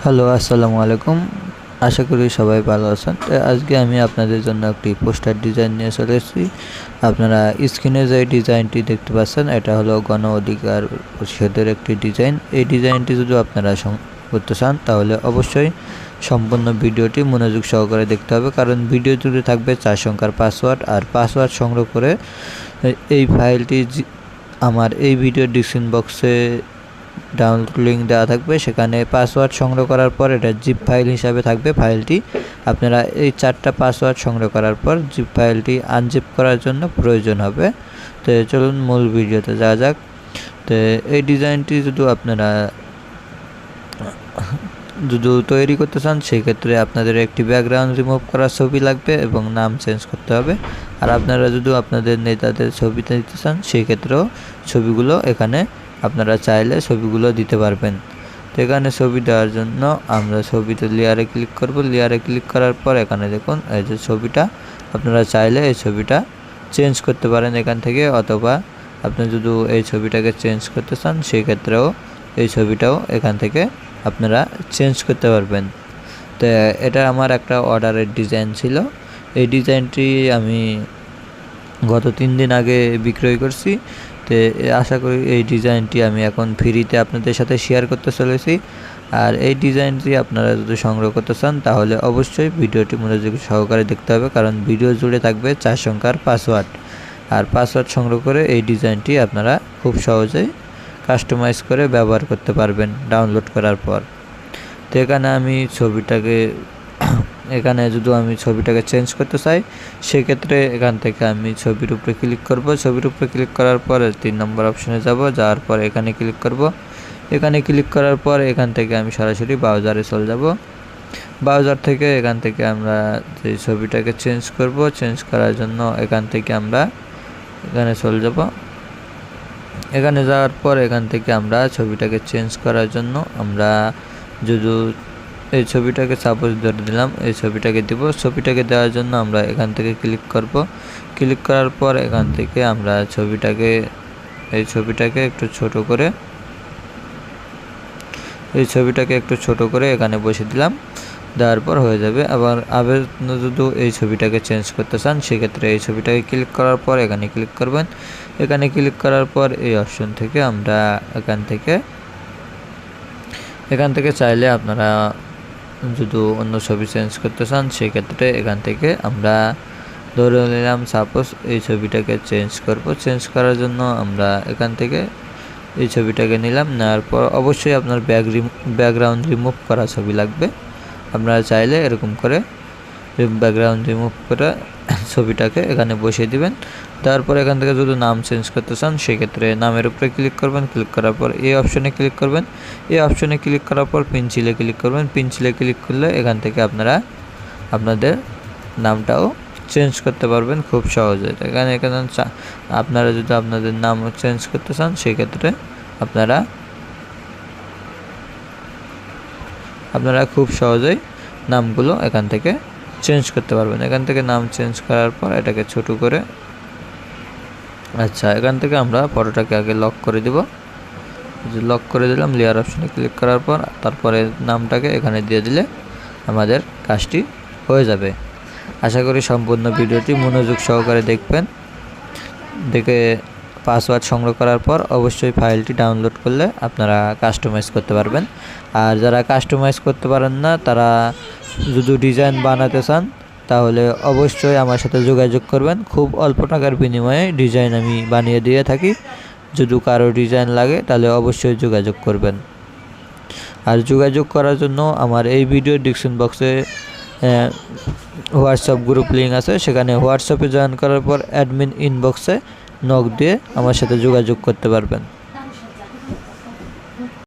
Hello, আসসালামু আলাইকুম। আশা করি সবাই ভালো আছেন। তো আজকে আমি আপনাদের জন্য একটি পোস্টার ডিজাইন নিয়ে চলে এসেছি। আপনারা স্ক্রিনে যে ডিজাইনটি দেখতে পাচ্ছেন, এটা হলো গণ অধিকার পরিষদের একটি ডিজাইন। এই ডিজাইনটি যদি আপনারা করতে চান তাহলে অবশ্যই সম্পূর্ণ ভিডিওটি মনোযোগ সহকারে দেখতে হবে, কারণ ভিডিও জুড়ে থাকবে 4 সংখ্যার পাসওয়ার্ড। আর পাসওয়ার্ড সংগ্রহ করে এই ফাইলটি আমার এই ভিডিও ডিসক্রিপশন বক্সে ডাউনলোড লিঙ্ক দেওয়া থাকবে, সেখানে পাসওয়ার্ড সংগ্রহ করার পর এটা জিপ ফাইল হিসাবে থাকবে ফাইলটি। আপনারা এই 4টা পাসওয়ার্ড সংগ্রহ করার পর জিপ ফাইলটি আনজিপ করার জন্য প্রয়োজন হবে। তো চলুন মূল ভিডিওতে যাওয়া যাক। তো এই ডিজাইনটি যদি তৈরি করতে চান, সেই ক্ষেত্রে আপনাদের একটি ব্যাকগ্রাউন্ড রিমুভ করার ছবি লাগবে এবং নাম চেঞ্জ করতে হবে। আর আপনারা যদি আপনাদের নেতাদের ছবিতে দিতে চান, সেই ক্ষেত্রেও ছবিগুলো এখানে আপনারা চাইলে ছবিগুলো দিতে পারবেন। তো এখানে ছবি দেওয়ার জন্য আমরা ছবিতে লেয়ারে ক্লিক করব। লেয়ারে ক্লিক করার পর এখানে দেখুন এই যে ছবিটা, আপনারা চাইলে এই ছবিটা চেঞ্জ করতে পারেন এখান থেকে, অথবা আপনি যদি এই ছবিটাকে চেঞ্জ করতে চান, সেই ক্ষেত্রেও এই ছবিটাও এখান থেকে আপনারা চেঞ্জ করতে পারবেন। তো এটা আমার একটা অর্ডারের ডিজাইন ছিল। এই ডিজাইনটি আমি গত 3 দিন আগে বিক্রয় করছি। তো আশা করি এই ডিজাইনটি আমি এখন ফ্রিতে আপনাদের সাথে শেয়ার করতে চলেছি। আর এই ডিজাইনটি আপনারা যদি সংগ্রহ করতে চান তাহলে অবশ্যই ভিডিওটি মনোযোগ সহকারে দেখতে হবে, কারণ ভিডিও জুড়ে থাকবে 4 সংখ্যার পাসওয়ার্ড। আর পাসওয়ার্ড সংগ্রহ করে এই ডিজাইনটি আপনারা খুব সহজেই কাস্টমাইজ করে ব্যবহার করতে পারবেন ডাউনলোড করার পর। তো এখানে যদি আমি ছবিটাকে চেঞ্জ করতে চাই, সেক্ষেত্রে এখান থেকে আমি ছবির উপরে ক্লিক করব। ছবির উপরে ক্লিক করার পর 3 নম্বর অপশনে যাব, যাওয়ার পর এখানে ক্লিক করব। এখানে ক্লিক করার পর এখান থেকে আমি সরাসরি ব্রাউজারে চলে যাব। ব্রাউজার থেকে এখান থেকে আমরা যে ছবিটাকে চেঞ্জ করব, চেঞ্জ করার জন্য এখান থেকে আমরা এখানে চলে যাব। এখানে যাওয়ার পর এখান থেকে আমরা ছবিটাকে চেঞ্জ করার জন্য আমরা যদি এই ছবিটাকে সাপোজ ধরে দিলাম, এই ছবিটাকে দিব। ছবিটাকে দেওয়ার জন্য আমরা এখান থেকে ক্লিক করব। ক্লিক করার পর এখান থেকে আমরা এই ছবিটাকে একটু ছোট করে এখানে বসে দিলাম। দেওয়ার পর হয়ে যাবে। আবার যদি এই ছবিটাকে চেঞ্জ করতে চান, সেক্ষেত্রে এই ছবিটাকে ক্লিক করার পর এখানে ক্লিক করবেন। এখানে ক্লিক করার পর এই অপশন থেকে আমরা এখান থেকে চাইলে আপনারা যদি অন্য ছবি চেঞ্জ করতে চান, সেক্ষেত্রে এখান থেকে আমরা ধরে নিলাম সাপোজ এই ছবিটাকে চেঞ্জ করব। চেঞ্জ করার জন্য আমরা এখান থেকে এই ছবিটাকে নিলাম। নেওয়ার পর অবশ্যই আপনার ব্যাকগ্রাউন্ড রিমুভ করা ছবি লাগবে। আপনারা চাইলে এরকম করে ব্যাকগ্রাউন্ড রিমুভ করে ছবিটাকে এখানে বসিয়ে দিবেন। তারপর এখান থেকে যদি নাম চেঞ্জ করতে চান, সেক্ষেত্রে নামের উপরে ক্লিক করবেন। ক্লিক করার পর এই অপশনে ক্লিক করবেন। এই অপশনে ক্লিক করার পর পেন্সিলে ক্লিক করবেন। পেন্সিলে ক্লিক করলে এখান থেকে আপনারা আপনাদের নামটাও চেঞ্জ করতে পারবেন খুব সহজে। এখানে আপনারা যদি আপনাদের নাম চেঞ্জ করতে চান, সেক্ষেত্রে আপনারা খুব সহজেই নামগুলো এখান থেকে চেঞ্জ করতে পারবেন। এখান থেকে নাম চেঞ্জ করার পর এটাকে ছোট করে এখান থেকে আমরা ফটোটাকে আগে লক করে দিব। লক করে দিলাম। লেয়ার অপশনে ক্লিক করার পর তারপরে নামটাকে এখানে দিয়ে দিলে আমাদের কাজটি হয়ে যাবে। আশা করি সম্পূর্ণ ভিডিওটি মনোযোগ সহকারে দেখবেন। দেখে পাসওয়ার্ড সংগ্রহ করার পর অবশ্যই ফাইলটি ডাউনলোড করলে আপনারা কাস্টমাইজ করতে পারবেন। আর যারা কাস্টমাইজ করতে পারেন না, তারা যদি ডিজাইন বানাতে চান, তাহলে অবশ্যই আমার সাথে যোগাযোগ করবেন। খুব অল্প টাকার বিনিময়ে ডিজাইন আমি বানিয়ে দিয়ে থাকি। যদি কারো ডিজাইন লাগে তাহলে অবশ্যই যোগাযোগ করবেন। আর যোগাযোগ করার জন্য আমার এই ভিডিও ডিসক্রিপশন বক্সে হোয়াটসঅ্যাপ গ্রুপ লিঙ্ক আছে, সেখানে হোয়াটসঅ্যাপে জয়েন করার পর অ্যাডমিন ইনবক্সে নক দিয়ে আমার সাথে যোগাযোগ করতে পারবেন।